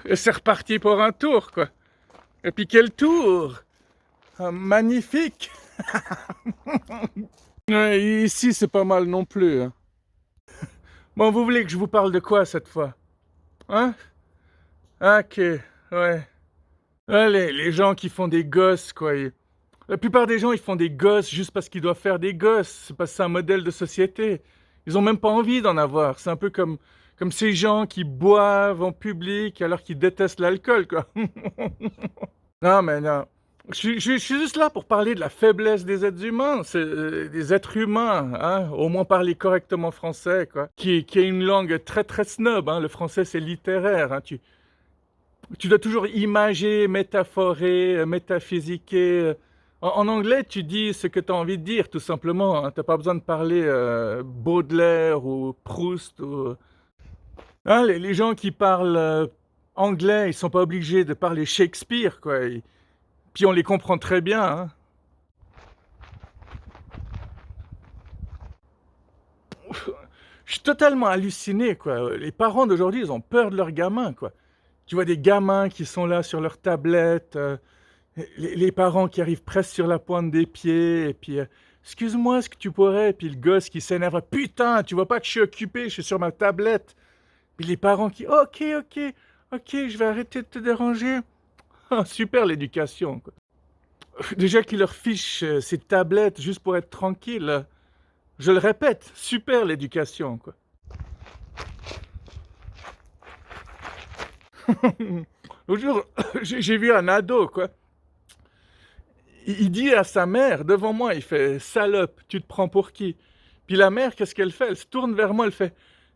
Et c'est reparti pour un tour, quoi. Et puis quel tour! Magnifique! Ouais, ici, c'est pas mal non plus, hein. Bon, vous voulez que je vous parle de quoi cette fois? Hein? Ok, ouais. Ouais, les gens qui font des gosses, quoi. La plupart des gens, ils font des gosses juste parce qu'ils doivent faire des gosses. C'est parce que c'est un modèle de société. Ils ont même pas envie d'en avoir. C'est un peu comme ces gens qui boivent en public alors qu'ils détestent l'alcool, quoi. Non, mais non. Je suis juste là pour parler de la faiblesse des êtres humains, des êtres humains, hein, au moins parler correctement français, quoi. Qui est une langue très très snob, hein. Le français, c'est littéraire, hein. Tu dois toujours imager, métaphorer, métaphysiquer. En anglais, tu dis ce que tu as envie de dire, tout simplement, hein. Tu n'as pas besoin de parler Baudelaire ou Proust. Hein, les gens qui parlent anglais, ils sont pas obligés de parler Shakespeare, quoi. Puis on les comprend très bien, hein. Je suis totalement halluciné, quoi. Les parents d'aujourd'hui, ils ont peur de leurs gamins, quoi. Tu vois des gamins qui sont là sur leur tablette, les parents qui arrivent presque sur la pointe des pieds, et puis excuse-moi, est-ce que tu pourrais? Et puis le gosse qui s'énerve, putain, tu vois pas que je suis occupé, je suis sur ma tablette. Puis les parents qui, ok, ok, ok, je vais arrêter de te déranger. Ah, super l'éducation, quoi. Déjà qu'ils leur fichent ces tablettes juste pour être tranquille. Je le répète, super l'éducation, quoi. L'autre jour, j'ai vu un ado, quoi. Il dit à sa mère, devant moi, il fait salope, tu te prends pour qui? Puis la mère, qu'est-ce qu'elle fait? Elle se tourne vers moi, elle fait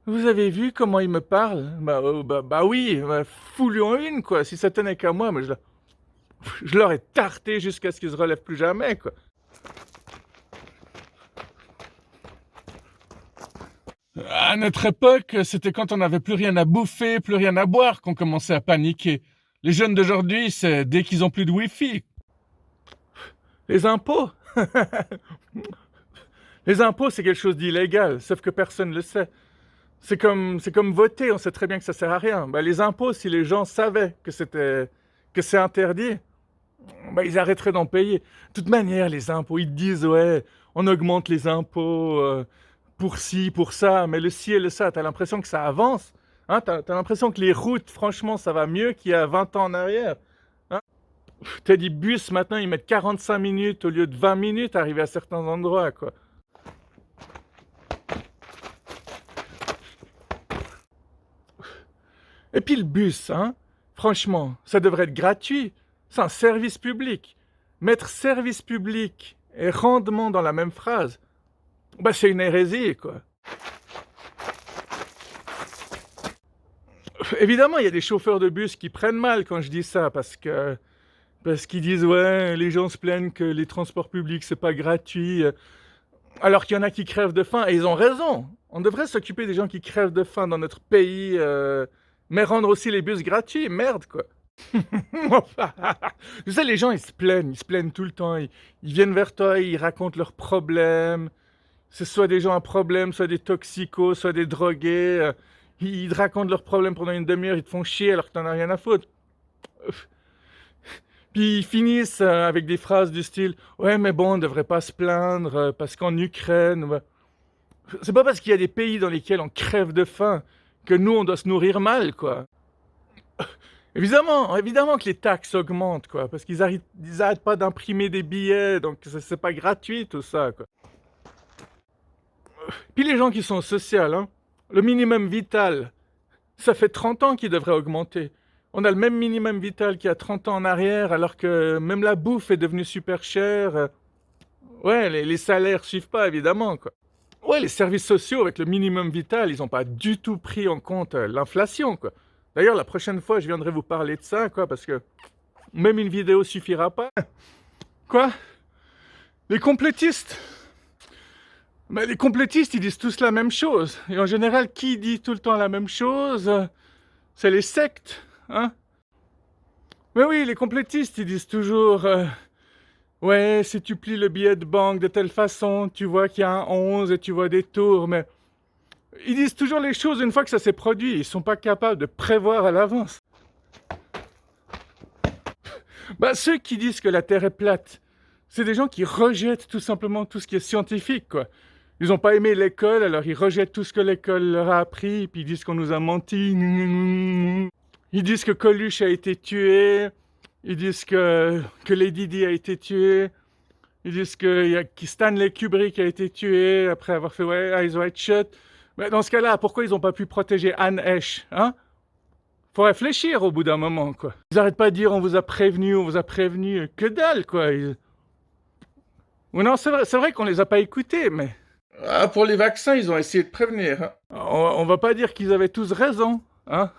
vous avez vu comment il me parle? Bah oui, bah, fous-lui-en une, quoi. Si ça tenait qu'à moi, mais je l'aurais tarté jusqu'à ce qu'il se relève plus jamais, quoi. À notre époque, c'était quand on n'avait plus rien à bouffer, plus rien à boire qu'on commençait à paniquer. Les jeunes d'aujourd'hui, c'est dès qu'ils ont plus de wifi. Les impôts. Les impôts, c'est quelque chose d'illégal, sauf que personne ne le sait. C'est comme voter, on sait très bien que ça sert à rien. Bah, les impôts, si les gens savaient que c'est interdit, bah, ils arrêteraient d'en payer. De toute manière, les impôts, ils te disent ouais, on augmente les impôts pour ci, pour ça, mais le ci et le ça, t'as l'impression que ça avance, hein, t'as l'impression que les routes, franchement, ça va mieux qu'il y a 20 ans en arrière. Hein. T'as dit bus, maintenant, ils mettent 45 minutes au lieu de 20 minutes à arriver à certains endroits, quoi. Et puis le bus, hein, franchement, ça devrait être gratuit. C'est un service public. Mettre service public et rendement dans la même phrase, bah c'est une hérésie, quoi. Évidemment, il y a des chauffeurs de bus qui prennent mal quand je dis ça, parce qu'ils disent ouais, les gens se plaignent que les transports publics c'est pas gratuit, alors qu'il y en a qui crèvent de faim et ils ont raison. On devrait s'occuper des gens qui crèvent de faim dans notre pays, mais rendre aussi les bus gratuits, merde quoi. Tu sais, les gens ils se plaignent tout le temps. Ils viennent vers toi, ils racontent leurs problèmes. C'est soit des gens à problème, soit des toxicos, soit des drogués. Ils te racontent leurs problèmes pendant une demi-heure, ils te font chier alors que t'en as rien à foutre. Puis ils finissent avec des phrases du style ouais, mais bon, on devrait pas se plaindre parce qu'en Ukraine. Ouais. C'est pas parce qu'il y a des pays dans lesquels on crève de faim que nous on doit se nourrir mal, quoi. Évidemment que les taxes augmentent, quoi, parce ils arrêtent pas d'imprimer des billets, donc c'est pas gratuit tout ça, quoi. Puis les gens qui sont sociaux, hein, le minimum vital, ça fait 30 ans qu'il devrait augmenter. On a le même minimum vital qu'il y a 30 ans en arrière, alors que même la bouffe est devenue super chère. Ouais, les salaires suivent pas, évidemment, quoi. Ouais, les services sociaux avec le minimum vital, ils ont pas du tout pris en compte l'inflation, quoi. D'ailleurs, la prochaine fois, je viendrai vous parler de ça, quoi, parce que même une vidéo suffira pas. Quoi? Les complétistes? Mais les complétistes, ils disent tous la même chose. Et en général, qui dit tout le temps la même chose? C'est les sectes, hein? Mais oui, les complétistes, ils disent toujours ouais, si tu plies le billet de banque de telle façon, tu vois qu'il y a un 11 et tu vois des tours, mais Ils disent toujours les choses une fois que ça s'est produit. Ils sont pas capables de prévoir à l'avance. Bah, ceux qui disent que la Terre est plate, c'est des gens qui rejettent tout simplement tout ce qui est scientifique, quoi. Ils n'ont pas aimé l'école, alors ils rejettent tout ce que l'école leur a appris, puis ils disent qu'on nous a menti. Ils disent que Coluche a été tué, ils disent que Lady Di a été tuée, ils disent que Stanley Kubrick a été tué après avoir fait ouais, Eyes Wide Shut. Mais dans ce cas-là, pourquoi ils n'ont pas pu protéger Anne Heche, hein? Faut réfléchir au bout d'un moment, quoi. Ils arrêtent pas de dire on vous a prévenu, on vous a prévenu. Que dalle, quoi. Ou non, c'est vrai qu'on les a pas écoutés, mais... Ah, pour les vaccins, ils ont essayé de prévenir, hein. On va pas dire qu'ils avaient tous raison, hein.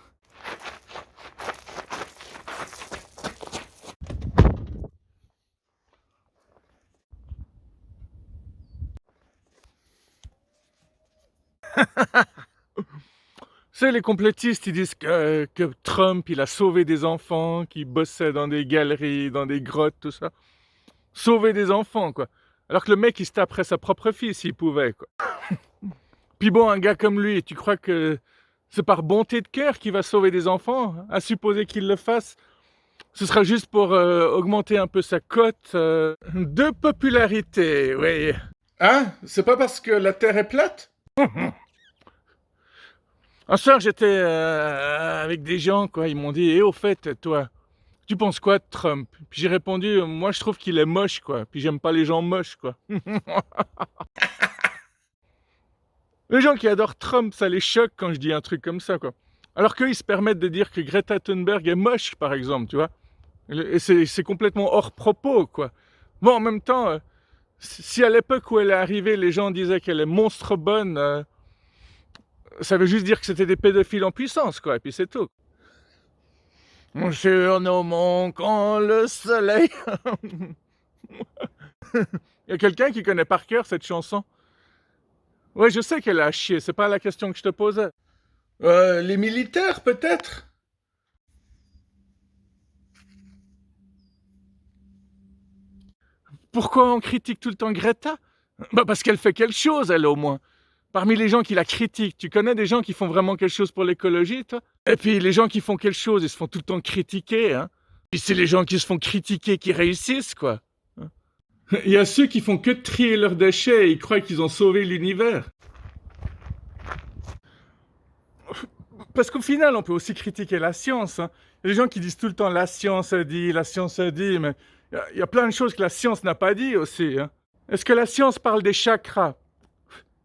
C'est les complotistes, ils disent que Trump, il a sauvé des enfants qui bossaient dans des galeries, dans des grottes, tout ça. Sauver des enfants, quoi. Alors que le mec, il se taperait sa propre fille s'il pouvait, quoi. Puis bon, un gars comme lui, tu crois que c'est par bonté de cœur qu'il va sauver des enfants? À supposer qu'il le fasse, ce sera juste pour augmenter un peu sa cote de popularité, oui. Hein? C'est pas parce que la Terre est plate? Un soir, j'étais avec des gens, quoi. Ils m'ont dit, au fait, toi, tu penses quoi de Trump? Puis j'ai répondu, moi, je trouve qu'il est moche, quoi. Puis j'aime pas les gens moches, quoi. Les gens qui adorent Trump, ça les choque quand je dis un truc comme ça, quoi. Alors qu'eux, ils se permettent de dire que Greta Thunberg est moche, par exemple, tu vois. Et c'est complètement hors propos, quoi. Bon, en même temps, si à l'époque où elle est arrivée, les gens disaient qu'elle est monstre bonne, ça veut juste dire que c'était des pédophiles en puissance, quoi, et puis c'est tout. Sur nos monts quand le soleil... Il y a quelqu'un qui connaît par cœur cette chanson? Ouais, je sais qu'elle a chier, c'est pas la question que je te posais. Les militaires, peut-être? Pourquoi on critique tout le temps Greta? Bah parce qu'elle fait quelque chose, elle, au moins. Parmi les gens qui la critiquent, tu connais des gens qui font vraiment quelque chose pour l'écologie, toi? Et puis les gens qui font quelque chose, ils se font tout le temps critiquer, hein. Et c'est les gens qui se font critiquer qui réussissent, quoi. Il y a ceux qui font que trier leurs déchets et ils croient qu'ils ont sauvé l'univers. Parce qu'au final, on peut aussi critiquer la science, hein. Il y a des gens qui disent tout le temps la science a dit, mais il y a plein de choses que la science n'a pas dit aussi, hein. Est-ce que la science parle des chakras?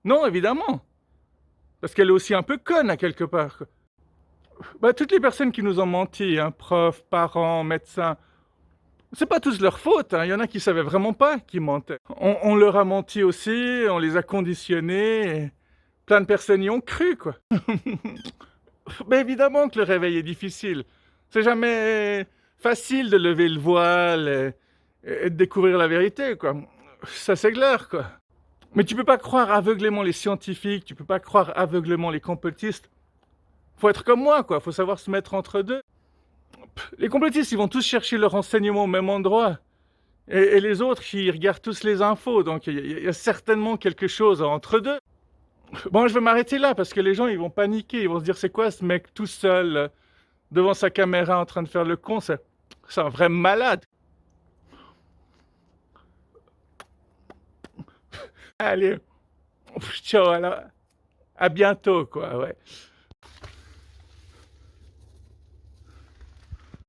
Non, évidemment. Parce qu'elle est aussi un peu conne, à quelque part. Bah, toutes les personnes qui nous ont menti, hein, profs, parents, médecins, c'est pas tous leur faute, hein. Il y en a qui savaient vraiment pas qu'ils mentaient. On leur a menti aussi, on les a conditionnés, et plein de personnes y ont cru, quoi. Mais évidemment que le réveil est difficile. C'est jamais facile de lever le voile et de découvrir la vérité, quoi. Ça, c'est clair, quoi. Mais tu peux pas croire aveuglément les scientifiques, tu peux pas croire aveuglément les complotistes. Faut être comme moi, quoi. Faut savoir se mettre entre deux. Les complotistes, ils vont tous chercher leur renseignement au même endroit. Et les autres, ils regardent tous les infos. Donc, il y a certainement quelque chose entre deux. Bon, je vais m'arrêter là parce que les gens, ils vont paniquer. Ils vont se dire, c'est quoi ce mec tout seul devant sa caméra en train de faire le con? C'est un vrai malade. Allez, ciao, alors, à bientôt, quoi, ouais.